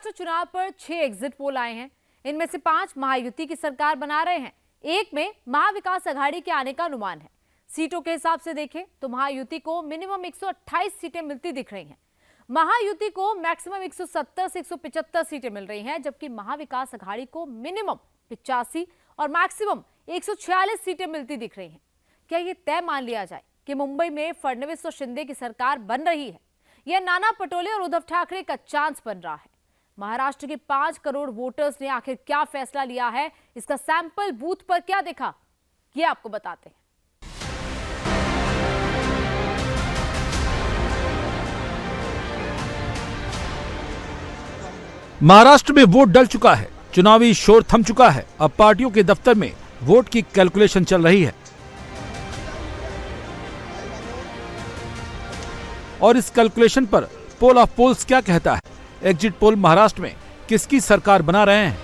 महाराष्ट्र चुनाव पर 6 exit poll आए हैं। इनमें से 5 महायुति की सरकार बना रहे हैं। एक में महाविकास अघाड़ी के आने का अनुमान है। सीटों के हिसाब से देखें तो महायुति को मिनिमम 128 सीटें मिलती दिख रही हैं। महायुति को मैक्सिमम 170 से 175 सीटें मिल रही हैं, जबकि महाविकास अघाड़ी को मिनिमम 85 और मैक्सिमम 146 सीटें मिलती दिख रही हैं। क्या ये तय मान लिया जाए कि मुंबई में फडणवीस और शिंदे की सरकार बन रही है, यह नाना पटोले और उद्धव ठाकरे का चांस बन रहा है? महाराष्ट्र के 5 करोड़ वोटर्स ने आखिर क्या फैसला लिया है, इसका सैंपल बूथ पर क्या देखा, ये आपको बताते हैं। महाराष्ट्र में वोट डल चुका है, चुनावी शोर थम चुका है। अब पार्टियों के दफ्तर में वोट की कैलकुलेशन चल रही है और इस कैलकुलेशन पर पोल ऑफ पोल्स क्या कहता है? एग्जिट पोल महाराष्ट्र में किसकी सरकार बना रहे हैं?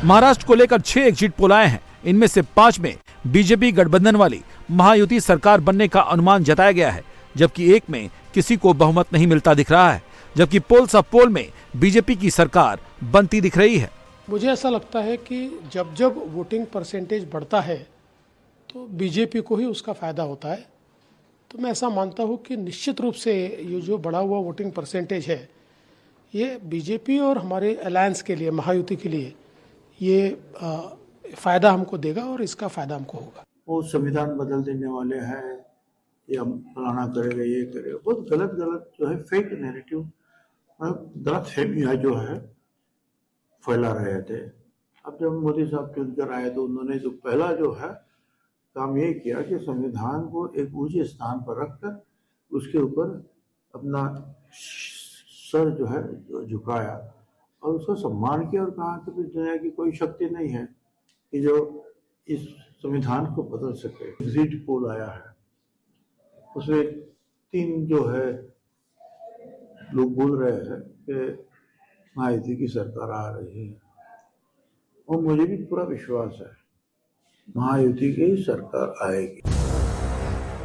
महाराष्ट्र को लेकर 6 एग्जिट पोल आए हैं। इनमें से 5 में बीजेपी गठबंधन वाली महायुति सरकार बनने का अनुमान जताया गया है, जबकि एक में किसी को बहुमत नहीं मिलता दिख रहा है, जबकि पोल्स ऑफ पोल में बीजेपी की सरकार बनती दिख रही है। मुझे ऐसा लगता है कि जब जब वोटिंग परसेंटेज बढ़ता है तो बीजेपी को ही उसका फायदा होता है। तो मैं ऐसा मानता हूं कि निश्चित रूप से ये जो बढ़ा हुआ वोटिंग परसेंटेज है, ये बीजेपी और हमारे अलायंस के लिए, महायुति के लिए ये फायदा हमको देगा और इसका फायदा हमको होगा। वो संविधान बदल देने वाले हैं, ये हम फलाना करेगा, ये करेगा, बहुत गलत जो है फेक नैरेटिव, गलत फहमियाँ जो है फैला रहे थे। अब जब मोदी साहब चुनकर आए तो उन्होंने जो पहला जो है काम ये किया कि संविधान को एक ऊंचे स्थान पर रखकर उसके ऊपर अपना सर जो है झुकाया और उसका सम्मान किया और कहा कि दुनिया की कोई शक्ति नहीं है कि जो इस संविधान को बदल सके। एग्जिट पोल आया है, उसमें 3 जो है लोग बोल रहे हैं कि महायुति की सरकार आ रही है और मुझे भी पूरा विश्वास है महायुति की सरकार आएगी।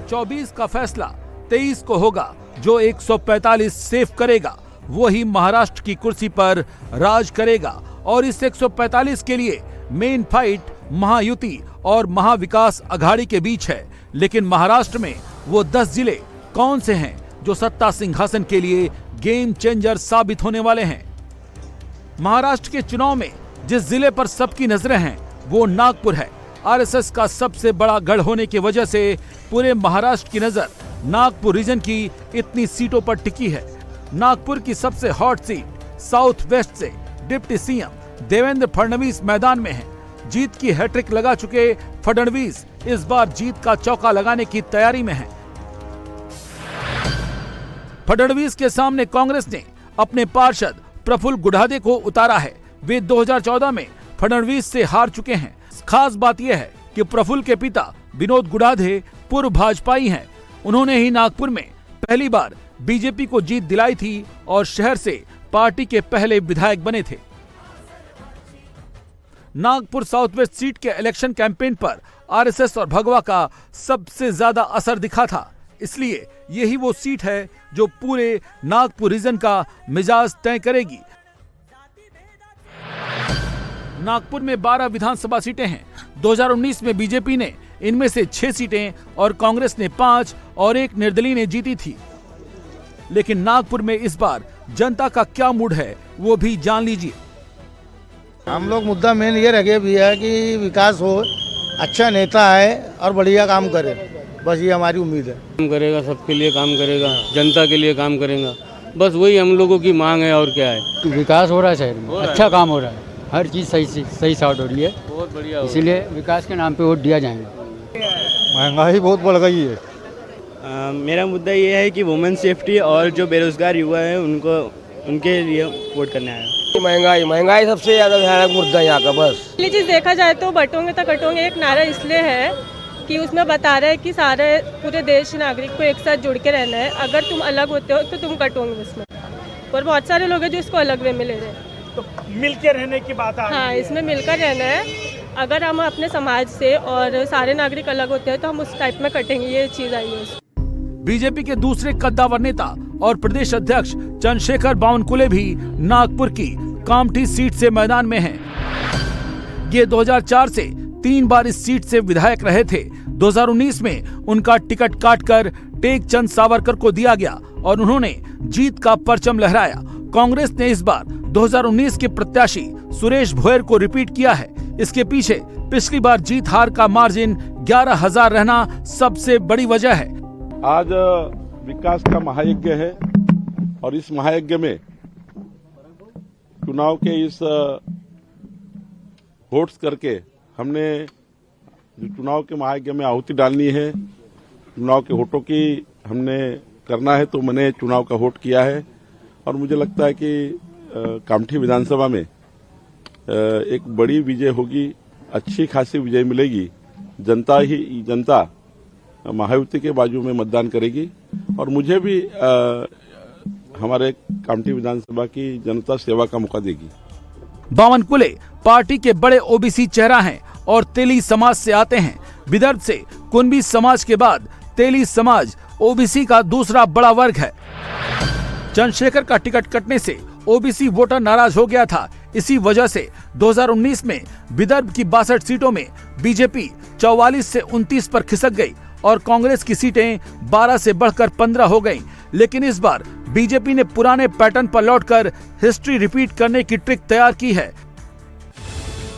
24 का फैसला 23 को होगा। जो 145 सेव करेगा वही महाराष्ट्र की कुर्सी पर राज करेगा और इस 145 के लिए मेन फाइट महायुति और महाविकास अघाड़ी के बीच है। लेकिन महाराष्ट्र में वो 10 जिले कौन से हैं जो सत्ता सिंहासन के लिए गेम चेंजर साबित होने वाले हैं? महाराष्ट्र के चुनाव में जिस जिले पर सबकी नजरें हैं वो नागपुर है। आरएसएस का सबसे बड़ा गढ़ होने की वजह से पूरे महाराष्ट्र की नजर नागपुर रीजन की इतनी सीटों पर टिकी है। नागपुर की सबसे हॉट सीट साउथ वेस्ट से डिप्टी सीएम देवेंद्र फडणवीस मैदान में हैं। जीत की हैट्रिक लगा चुके फडणवीस इस बार जीत का चौका लगाने की तैयारी में हैं। फडणवीस के सामने कांग्रेस ने अपने पार्षद प्रफुल्ल गुडाधे को उतारा है। वे 2014 में फडणवीस से हार चुके हैं। खास बात यह है कि प्रफुल्ल के पिता विनोद गुडाधे पूर्व भाजपाई हैं। उन्होंने ही नागपुर में पहली बार बीजेपी को जीत दिलाई थी और शहर से पार्टी के पहले विधायक बने थे। नागपुर साउथ वेस्ट सीट के इलेक्शन कैंपेन पर आरएसएस और भगवा का सबसे ज्यादा असर दिखा था, इसलिए यही वो सीट है जो पूरे नागपुर रीजन का मिजाज तय करेगी। नागपुर में 12 विधानसभा सीटें हैं। 2019 में बीजेपी ने इनमें से 6 सीटें और कांग्रेस ने 5 और 1 निर्दलीय ने जीती थी। लेकिन नागपुर में इस बार जनता का क्या मूड है वो भी जान लीजिए। हम लोग मुद्दा मेन ये रखे भी है कि विकास हो, अच्छा नेता है और बढ़िया काम करे, बस ये हमारी उम्मीद है। काम करेगा, सबके लिए काम करेगा, जनता के लिए काम करेगा, बस वही हम लोगों की मांग है और क्या है। विकास हो रहा है शहर में, अच्छा काम हो रहा है, हर चीज़ सही साउट हो रही है, बहुत बढ़िया, इसीलिए विकास के नाम पे वोट दिया जाएगा। महंगाई बहुत बढ़ गई है। मेरा मुद्दा ये है कि वुमेन सेफ्टी और जो बेरोजगार युवा है उनके लिए वोट करने आया। महंगाई सबसे ज़्यादा भयानक मुद्दा यहाँ का। बस पहली चीज़ देखा जाए तो बटोंगे तो कटोंगे एक नारा इसलिए है कि उसमें बता रहे हैं कि सारे पूरे देश नागरिक को एक साथ जुड़ के रहना है। अगर तुम अलग होते हो तो तुम कटोगे उसमें, और बहुत सारे लोग हैं जो इसको अलग वे में ले रहे हैं। तो मिलकर रहने की बात आ रही है। हाँ, इसमें मिलकर रहना है। अगर हम अपने समाज से और सारे नागरिक अलग होते हैं तो हम उस टाइप में कटेंगे, ये चीज़ आई है। बीजेपी के दूसरे कद्दावर नेता और प्रदेश अध्यक्ष चंद्रशेखर बावनकुले भी नागपुर की कामठी सीट से मैदान में हैं। ये 2004 से 3 बार इस सीट से विधायक रहे थे। 2019 में उनका टिकट काटकर टेकचंद सावरकर को दिया गया और उन्होंने जीत का परचम लहराया। कांग्रेस ने इस बार 2019 के प्रत्याशी सुरेश भोयर को रिपीट किया है। इसके पीछे पिछली बार जीत हार का मार्जिन 11,000 रहना सबसे बड़ी वजह है। आज विकास का महायज्ञ है और इस महायज्ञ में चुनाव के इस वोट्स करके हमने जो चुनाव के महायज्ञ में आहुति डालनी है, चुनाव के वोटों की हमने करना है, तो मैंने चुनाव का वोट किया है और मुझे लगता है कि कामठी विधानसभा में एक बड़ी विजय होगी, अच्छी खासी विजय मिलेगी। जनता महायुति के बाजू में मतदान करेगी और मुझे भी हमारे कामठी विधानसभा की जनता सेवा का मौका देगी। बावनकुले पार्टी के बड़े ओबीसी चेहरा हैं और तेली समाज से आते हैं। विदर्भ से कुनबी समाज के बाद तेली समाज ओबीसी का दूसरा बड़ा वर्ग है। चंद्रशेखर का टिकट कटने से ओबीसी वोटर नाराज हो गया था। इसी वजह से 2019 में विदर्भ की 62 सीटों में बीजेपी 44 से 29 पर खिसक गई और कांग्रेस की सीटें 12 से बढ़कर 15 हो गईं। लेकिन इस बार बीजेपी ने पुराने पैटर्न पर लौटकर हिस्ट्री रिपीट करने की ट्रिक तैयार की है।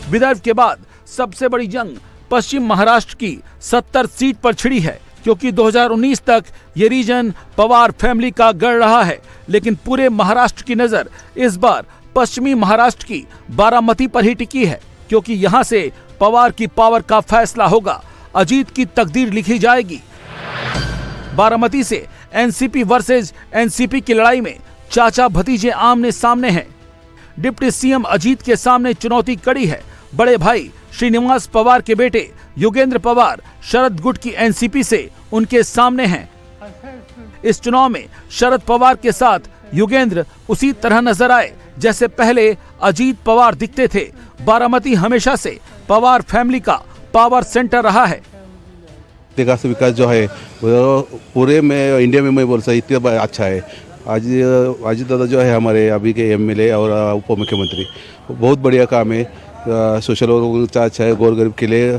विदर्भ के बाद सबसे बड़ी जंग पश्चिम महाराष्ट्र की 70 सीट पर छिड़ी है, क्योंकि 2019 तक ये रीजन पवार फैमिली का गढ़ रहा है। लेकिन पूरे महाराष्ट्र की नजर इस बार पश्चिमी महाराष्ट्र की बारामती पर ही टिकी है, क्योंकि यहाँ से पवार की पावर का फैसला होगा। अजीत की तकदीर लिखी जाएगी। बारामती से एनसीपी वर्सेस एनसीपी की लड़ाई में चाचा भतीजे आमने सामने हैं। डिप्टी सीएम अजीत के सामने चुनौती कड़ी है। बड़े भाई श्रीनिवास पवार के बेटे योगेंद्र पवार शरद गुट की एनसीपी से उनके सामने हैं। इस चुनाव में शरद पवार के साथ योगेंद्र उसी तरह नजर आए जैसे पहले अजीत पवार दिखते थे। बारामती हमेशा से पवार फैमिली का पावर सेंटर रहा है। विकास जो है वो पूरे में इंडिया में मैं बोल सकता इतना अच्छा है। अजीत दादा जो है हमारे अभी के एमएलए और उप मुख्यमंत्री, बहुत बढ़िया काम है। सोशल वर्क अच्छा है, गौर गरीब के लिए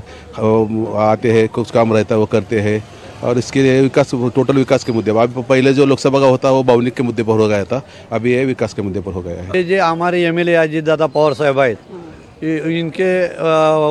आते हैं, कुछ काम रहता है वो करते हैं और इसके लिए विकास, टोटल विकास के मुद्दे। अभी पहले जो लोकसभा का होता वो बावनिक के मुद्दे पर हो गया था, अभी ये विकास के मुद्दे पर हो गया है। जो हमारे एमएलए अजीत दादा पवार साहब है, इनके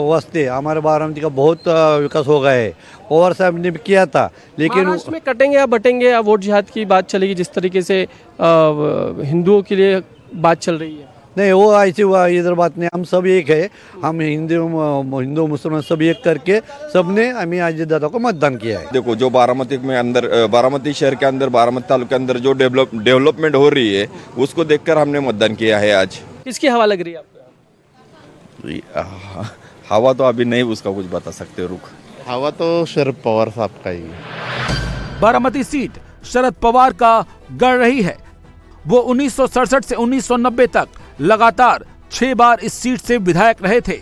वास्ते हमारे बारामती का बहुत विकास हो गया है। पवार साहब ने भी किया था, लेकिन महाराष्ट्र में कटेंगे या बटेंगे या वोट जिहाद की बात चलेगी, जिस तरीके से हिंदुओं के लिए बात चल रही है। नहीं, वो ऐसी इधर बात नहीं, हम सब एक है। हम हिंदू मुसलमान सब एक करके सबने हमें अजीत दादा को मतदान किया है। देखो, जो बारामती में अंदर, बारामती शहर के अंदर, बारामती तालुके के अंदर जो डेवलपमेंट हो रही है उसको देखकर हमने मतदान किया है आज। किसकी हवा लग रही है आपको? हवा तो अभी नहीं उसका कुछ बता सकते। रुक, हवा तो शरद पवार साहब का ही। बारामती सीट शरद पवार का गढ़ रही है। वो 1967 से 1990 तक लगातार 6 बार इस सीट से विधायक रहे थे।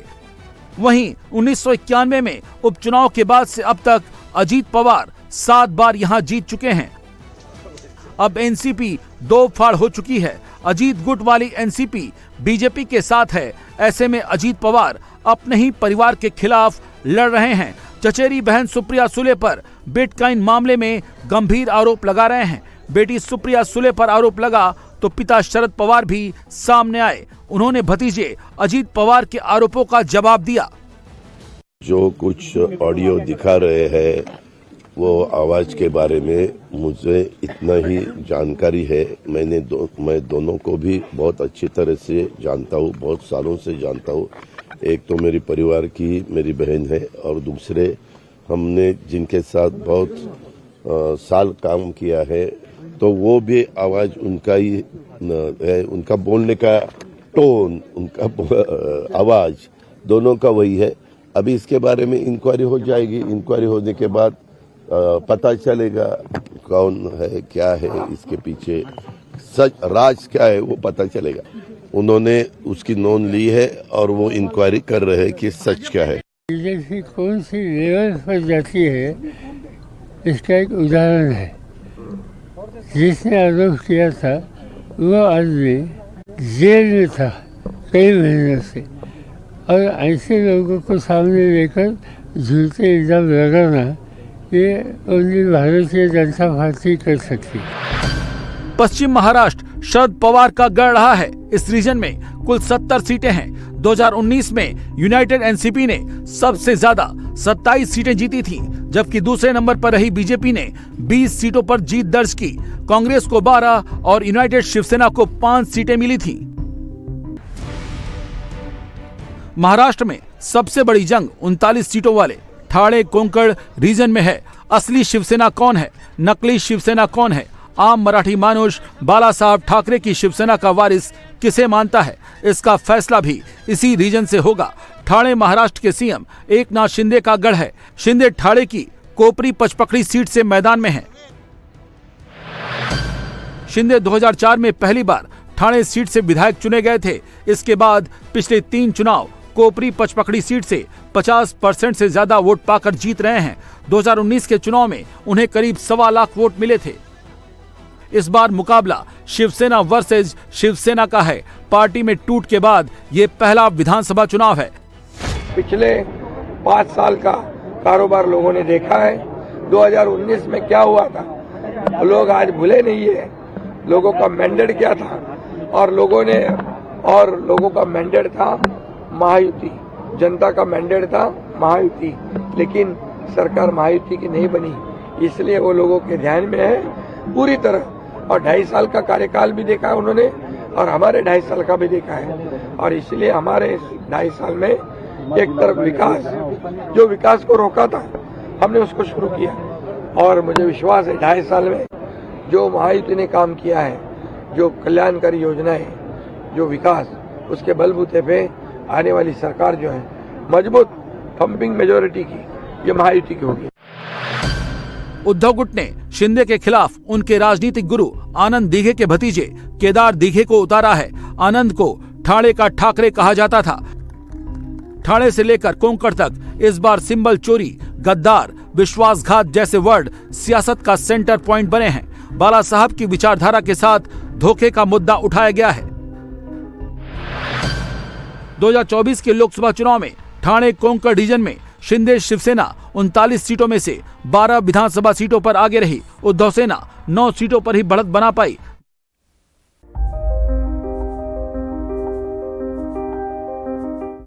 वहीं 1991 में उपचुनाव के बाद से अब तक अजीत पवार 7 बार यहां जीत चुके हैं। अब एनसीपी 2 फाड़ हो चुकी है। अजीत गुट वाली एनसीपी बीजेपी के साथ है। ऐसे में अजीत पवार अपने ही परिवार के खिलाफ लड़ रहे हैं। चचेरी बहन सुप्रिया सुले पर बिटकॉइन मामले में गंभीर आरोप लगा रहे हैं। बेटी सुप्रिया सुले पर आरोप लगा तो पिता शरद पवार भी सामने आए। उन्होंने भतीजे अजीत पवार के आरोपों का जवाब दिया। जो कुछ ऑडियो दिखा रहे हैं वो आवाज के बारे में मुझे इतना ही जानकारी है। मैं दोनों को भी बहुत अच्छी तरह से जानता हूँ, बहुत सालों से जानता हूँ। एक तो मेरी परिवार की मेरी बहन है और दूसरे हमने जिनके साथ बहुत साल काम किया है, तो वो भी आवाज उनका ही है, उनका बोलने का टोन, उनका आवाज दोनों का वही है। अभी इसके बारे में इंक्वायरी हो जाएगी। इंक्वायरी होने के बाद पता चलेगा कौन है, क्या है इसके पीछे, सच राज क्या है वो पता चलेगा। उन्होंने उसकी नोंद ली है और वो इंक्वायरी कर रहे हैं कि सच क्या है। जैसी कौन सी लेवल पर जाती है इसका एक उदाहरण है। जिसने आरोप किया था वो आदमी जेल में था कई महीनों से, और ऐसे लोगों को सामने लेकर झूठे इल्जाम लगाना ये उनकी भारतीय जनता पार्टी कर सकती। पश्चिम महाराष्ट्र शरद पवार का गढ़ रहा है। इस रीजन में कुल 70 सीटें हैं। 2019 में यूनाइटेड एनसीपी ने सबसे ज्यादा 27 सीटें जीती थी, जबकि दूसरे नंबर पर रही बीजेपी ने 20 सीटों पर जीत दर्ज की। कांग्रेस को 12 और यूनाइटेड शिवसेना को 5 सीटें मिली थी। महाराष्ट्र में सबसे बड़ी जंग 39 सीटों वाले ठाणे कोंकण रीजन में है। असली शिवसेना कौन है, नकली शिवसेना कौन है? आम मराठी मानुष बाला साहब ठाकरे की शिवसेना का वारिस किसे मानता है, इसका फैसला भी इसी रीजन से होगा। ठाणे महाराष्ट्र के सीएम एकनाथ शिंदे का गढ़ है। शिंदे ठाणे की कोपरी पचपकड़ी सीट से मैदान में हैं। शिंदे 2004 में पहली बार ठाणे सीट से विधायक चुने गए थे। इसके बाद पिछले 3 चुनाव कोपरी पचपकड़ी सीट से 50% से ज्यादा वोट पाकर जीत रहे हैं। 2019 के चुनाव में उन्हें करीब 1.25 लाख वोट मिले थे। इस बार मुकाबला शिवसेना वर्सेस शिवसेना का है। पार्टी में टूट के बाद ये पहला विधानसभा चुनाव है। पिछले 5 साल का कारोबार लोगों ने देखा है। 2019 में क्या हुआ था लोग आज भूले नहीं है। लोगों का मैंडेट क्या था, और लोगों का मैंडेट था महायुति। जनता का मैंडेट था महायुति, लेकिन सरकार महायुति की नहीं बनी, इसलिए वो लोगों के ध्यान में है पूरी तरह। और 2.5 साल का कार्यकाल भी देखा है उन्होंने, और हमारे 2.5 साल का भी देखा है, और इसलिए हमारे 2.5 साल में एक तरफ विकास, जो विकास को रोका था हमने उसको शुरू किया, और मुझे विश्वास है 2.5 साल में जो महायुति ने काम किया है, जो कल्याणकारी योजनाएं, जो विकास, उसके बलबूते पे आने वाली सरकार जो है मजबूत थम्पिंग मेजोरिटी की, ये महायुति की होगी। उद्धव गुट ने शिंदे के खिलाफ उनके राजनीतिक गुरु आनंद दीघे के भतीजे केदार दीघे को उतारा है। आनंद को ठाणे का ठाकरे कहा जाता था। ठाणे से लेकर कोंकण तक इस बार सिंबल चोरी, गद्दार, विश्वासघात जैसे वर्ड सियासत का सेंटर पॉइंट बने हैं। बाला साहब की विचारधारा के साथ धोखे का मुद्दा उठाया गया है। 2024 के लोकसभा चुनाव में ठाणे कोंकण रीजन में शिंदे शिवसेना 39 सीटों में से 12 विधानसभा सीटों पर आगे रही। उद्धव सेना 9 सीटों पर ही बढ़त बना पाई,